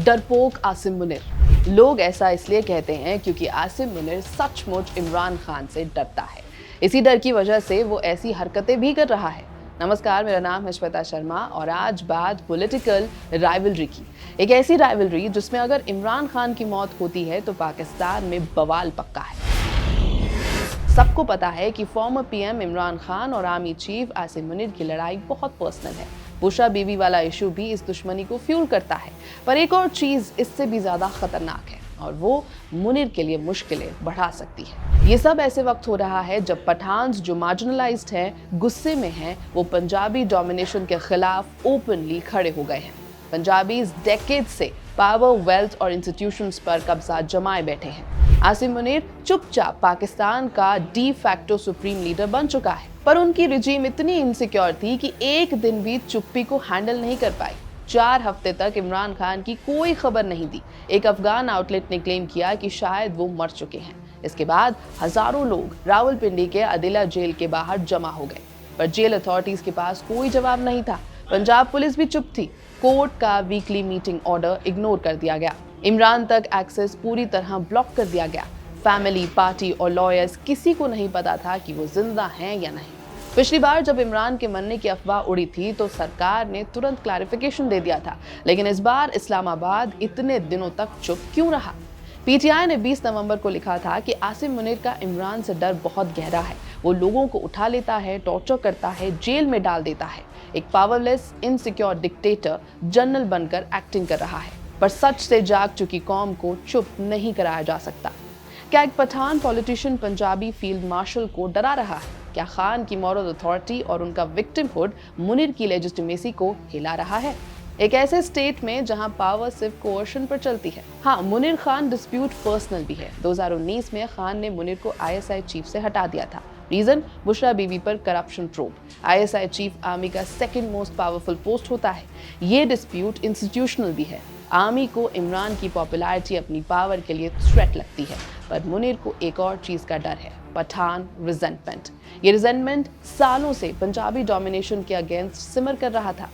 डरपोक आसिम मुनीर। लोग ऐसा इसलिए कहते हैं क्योंकि आसिम मुनीर सचमुच इमरान खान से डरता है। इसी डर की वजह से वो ऐसी हरकतें भी कर रहा है। नमस्कार, मेरा नाम है श्वेता शर्मा और आज बात पॉलिटिकल राइवलरी की। एक ऐसी राइवलरी जिसमें अगर इमरान खान की मौत होती है तो पाकिस्तान में बवाल पक्का है। सबको पता है कि फॉर्मर पीएम इमरान खान और आर्मी चीफ आसिम मुनीर की लड़ाई बहुत पर्सनल है। बुशरा बीवी वाला इशू भी इस दुश्मनी को फ्यूल करता है, पर एक और चीज इससे भी ज्यादा खतरनाक है और वो मुनीर के लिए मुश्किलें बढ़ा सकती है। ये सब ऐसे वक्त हो रहा है जब पठान्स जो मार्जिनलाइज्ड हैं, गुस्से में हैं, वो पंजाबी डोमिनेशन के खिलाफ ओपनली खड़े हो गए हैं। पंजाबीज डेकेड से पावर, वेल्थ और इंस्टीट्यूशंस पर कब्जा जमाए बैठे हैं। आसिम मुनीर चुपचाप पाकिस्तान का डी फैक्टो सुप्रीम लीडर बन चुका है, पर उनकी रिजीम इतनी इनसिक्योर थी कि एक दिन भी चुप्पी को हैंडल नहीं कर पाई। 4 हफ्ते तक इमरान खान की कोई खबर नहीं दी। एक अफगान आउटलेट ने क्लेम किया कि शायद वो मर चुके हैं। इसके बाद हजारों लोग रावलपिंडी के अदिला जेल के बाहर जमा हो गए, पर जेल अथॉरिटीज के पास कोई जवाब नहीं था। पंजाब पुलिस भी चुप थी। कोर्ट का वीकली मीटिंग ऑर्डर इग्नोर कर दिया गया। इमरान तक एक्सेस पूरी तरह ब्लॉक कर दिया गया। फैमिली, पार्टी और लॉयर्स किसी को नहीं पता था कि वो जिंदा हैं या नहीं। पिछली बार जब इमरान के मरने की अफवाह उड़ी थी तो सरकार ने तुरंत क्लैरिफिकेशन दे दिया था, लेकिन इस बार इस्लामाबाद इतने दिनों तक चुप क्यों रहा? पीटीआई ने 20 नवंबर को लिखा था कि आसिम मुनीर का इमरान से डर बहुत गहरा है। वो लोगों को उठा लेता है, टॉर्चर करता है, जेल में डाल देता है। एक पावरलेस, इनसिक्योर डिक्टेटर जनरल बनकर एक्टिंग कर रहा है, पर सच से जाग चुकी कौम को चुप नहीं कराया जा सकता। क्या एक Pathan politician Punjabi field marshal को डरा रहा है? क्या खान की मॉरल अथॉरिटी और उनका विक्टिमहुड मुनीर की लेजिटिमेसी को हिला रहा है? एक ऐसे स्टेट में जहां पावर सिर्फ कोर्शन पर चलती है। हाँ, मुनीर खान डिस्प्यूट पर्सनल भी है। 2019 में खान ने मुनीर को आईएसआई चीफ से हटा दिया था। रीजन, बुशरा बीवी पर corruption probe. ISI chief army का सेकंड मोस्ट पावरफुल पोस्ट होता है। ये डिस्प्यूट इंस्टीट्यूशनल भी है। आर्मी को इमरान की पॉपुलैरिटी अपनी पावर के लिए थ्रेट लगती है, पर मुनीर को एक और चीज का डर है, पठान रिजेंटमेंट। ये रिजेंटमेंट सालों से पंजाबी डोमिनेशन के अगेंस्ट सिमर कर रहा था।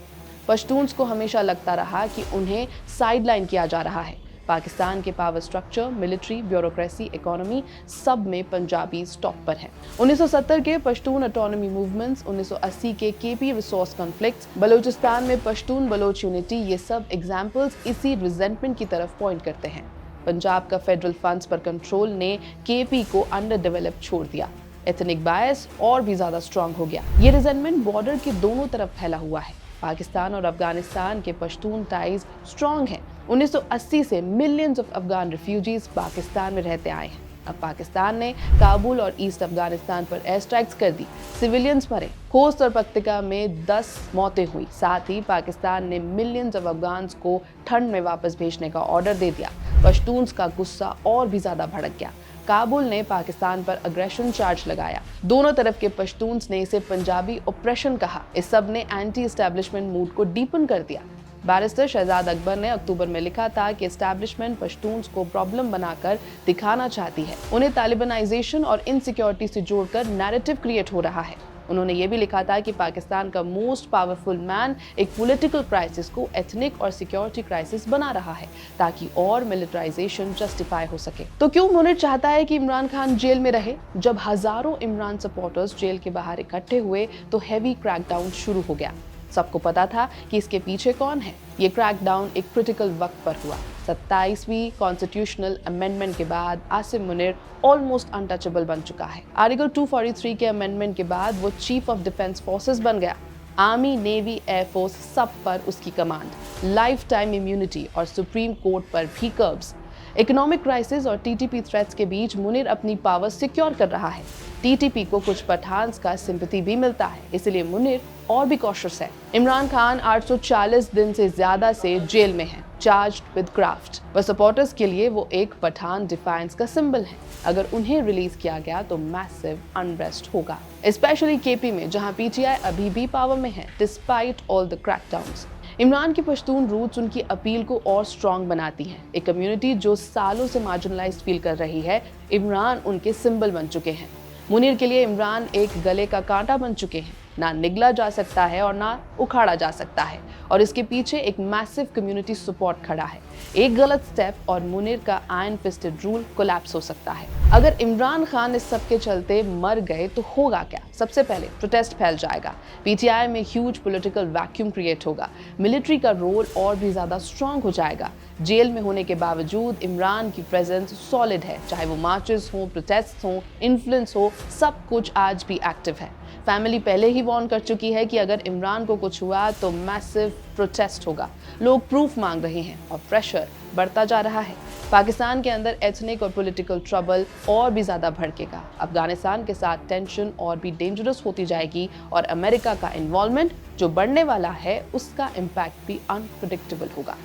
पश्तून्स को हमेशा लगता रहा कि उन्हें साइडलाइन किया जा रहा है। पाकिस्तान के power structure, military, bureaucracy, economy सब में पंजाबी टॉप पर है। 1970 के पश्तून ऑटोनॉमी मूवमेंट्स, 1980 के केपी रिसोर्स कॉन्फ्लिक्ट्स, बलूचिस्तान में पश्तून बलोच यूनिटी, ये सब एग्जाम्पल्स इसी रिजेंटमेंट की तरफ पॉइंट करते हैं। पंजाब का फेडरल फंड्स पर कंट्रोल ने केपी को अंडर डेवलप छोड़ दिया। एथनिक बायस और भी ज्यादा स्ट्रांग हो गया। ये रिजेंटमेंट बॉर्डर के दोनों तरफ फैला हुआ है। पाकिस्तान और अफगानिस्तान के पश्तून टाइज स्ट्रांग हैं। 1980 से millions of Afghan refugees Pakistan में रहते आए हैं। अब पाकिस्तान ने काबुल और ईस्ट अफगानिस्तान पर एयर स्ट्राइक्स कर दी। सिविलियंस मरे। खोस्त और पख्तिका में 10 मौतें हुई। साथ ही पाकिस्तान ने मिलियंस ऑफ अफगान्स को ठंड में वापस भेजने का ऑर्डर दे दिया। पश्तून्स का गुस्सा और भी ज्यादा भड़क गया। काबुल ने पाकिस्तान पर अग्रेशन चार्ज लगाया। दोनों तरफ के पश्तून्स ने इसे पंजाबी ऑपरेशन कहा। इस सब ने एंटी एस्टैब्लिशमेंट मूड को डीपन कर दिया। बैरिस्टर शहजाद अकबर ने अक्टूबर में लिखा था कि एस्टैब्लिशमेंट पश्तून्स को प्रॉब्लम बनाकर दिखाना चाहती है। उन्हें तालिबानाइजेशन और इनसिक्योरिटी से जोड़कर नैरेटिव क्रिएट हो रहा है। उन्होंने ये भी लिखा था कि पाकिस्तान का मोस्ट पावरफुल मैन एक पॉलिटिकल क्राइसिस को एथनिक और सिक्योरिटी क्राइसिस बना रहा है ताकि और मिलिटराइजेशन जस्टिफाई हो सके। तो क्यों मुनीर चाहता है कि इमरान खान जेल में रहे? जब हजारों इमरान सपोर्टर्स जेल के बाहर इकट्ठे हुए तो हैवी क्रैकडाउन शुरू हो गया। सबको पता था कि इसके पीछे कौन है। ये क्रैकडाउन एक क्रिटिकल वक्त पर हुआ। 27वीं कॉन्स्टिट्यूशनल अमेंडमेंट के बाद आसिम मुनीर ऑलमोस्ट अनटचेबल बन चुका है। आर्टिकल 243 के अमेंडमेंट के बाद वो चीफ ऑफ डिफेंस फोर्सेस बन गया। आर्मी, नेवी, एयरफोर्स सब पर उसकी कमांड। लाइफ टाइम इम्यूनिटी और सुप्रीम कोर्ट पर भी कर्ब्स। इकोनॉमिक क्राइसिस और टीटीपी थ्रेट्स के बीच मुनीर अपनी पावर सिक्योर कर रहा है। टीटीपी को कुछ पठान्स का सिंपैथी भी मिलता है, इसलिए मुनीर और भी कॉशियस है। इमरान खान 840 दिन से ज्यादा से जेल में है, चार्ज्ड विद क्राफ्ट। पर सपोर्टर्स के लिए वो एक पठान डिफाइंस का सिंबल है। अगर उन्हें रिलीज किया गया तो मैसिव अनरेस्ट होगा, स्पेशली केपी में जहां पीटीआई अभी भी पावर में है डिस्पाइट ऑल द क्रैकडाउन्स। इमरान की पश्तून रूट्स उनकी अपील को और स्ट्रॉन्ग बनाती हैं। एक कम्युनिटी जो सालों से मार्जिनलाइज्ड फील कर रही है, इमरान उनके सिंबल बन चुके हैं। मुनीर के लिए इमरान एक गले का कांटा बन चुके हैं। ना निगला जा सकता है और ना उखाड़ा जा सकता है, और इसके पीछे एक मैसिव कम्युनिटी सपोर्ट खड़ा है। एक गलत स्टेप और मुनीर का आयरन फिस्टेड रूल कोलैप्स हो सकता है। अगर इमरान खान इस सब के चलते मर गए तो होगा क्या? सबसे पहले प्रोटेस्ट फैल जाएगा, पीटीआई में ह्यूज पॉलिटिकल वैक्यूम क्रिएट होगा, मिलिट्री का रोल और भी ज्यादा स्ट्रांग हो जाएगा। जेल में होने के बावजूद इमरान की प्रेजेंस सॉलिड है, चाहे वो मार्चेस हो, प्रोटेस्ट हो, इन्फ्लुएंस हो, सब कुछ आज भी एक्टिव है। फैमिली पहले ही वार्न कर चुकी है कि अगर इमरान को कुछ हुआ तो मैसिव प्रोटेस्ट होगा। लोग प्रूफ मांग रहे हैं और प्रेशर बढ़ता जा रहा है। पाकिस्तान के अंदर एथनिक और पॉलिटिकल ट्रबल और भी ज़्यादा भड़केगा। अफगानिस्तान के साथ टेंशन और भी डेंजरस होती जाएगी और अमेरिका का इन्वॉल्वमेंट जो बढ़ने वाला है उसका इम्पैक्ट भी अनप्रेडिक्टेबल होगा।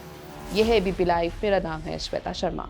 यह है एबीपी लाइव। मेरा नाम है श्वेता शर्मा।